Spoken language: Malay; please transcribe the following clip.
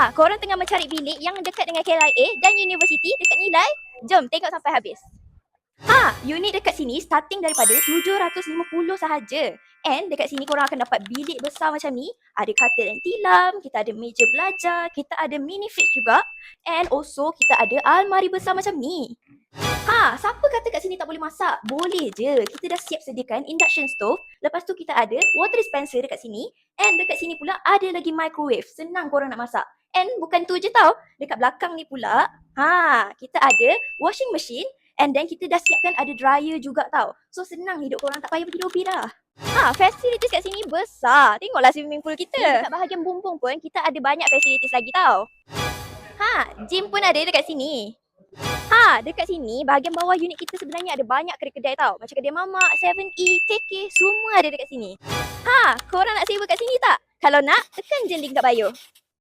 Korang tengah mencari bilik yang dekat dengan KLIA dan universiti dekat Nilai? Jom tengok sampai habis. Unit dekat sini starting daripada 750 sahaja. And dekat sini korang akan dapat bilik besar macam ni. Ada katil yang tilam, kita ada meja belajar, kita ada mini fridge juga. And also kita ada almari besar macam ni. Siapa kata kat sini tak boleh masak? Boleh je. Kita dah siap sediakan induction stove. Lepas tu kita ada water dispenser dekat sini. And dekat sini pula ada lagi microwave. Senang korang nak masak. And bukan tu je tau. Dekat belakang ni pula, kita ada washing machine. And then kita dah siapkan ada dryer juga tau. So senang hidup korang, tak payah pergi lobby dah. Facilities kat sini besar. Tengoklah swimming pool kita. Dekat bahagian bumbung pun kita ada banyak facilities lagi tau. Gym pun ada dekat sini. Dekat sini bahagian bawah unit kita sebenarnya ada banyak kedai-kedai tau. Macam kedai mamak, 7E, KK, semua ada dekat sini. Korang nak sewa kat sini tak? Kalau nak, tekan je link kat bio.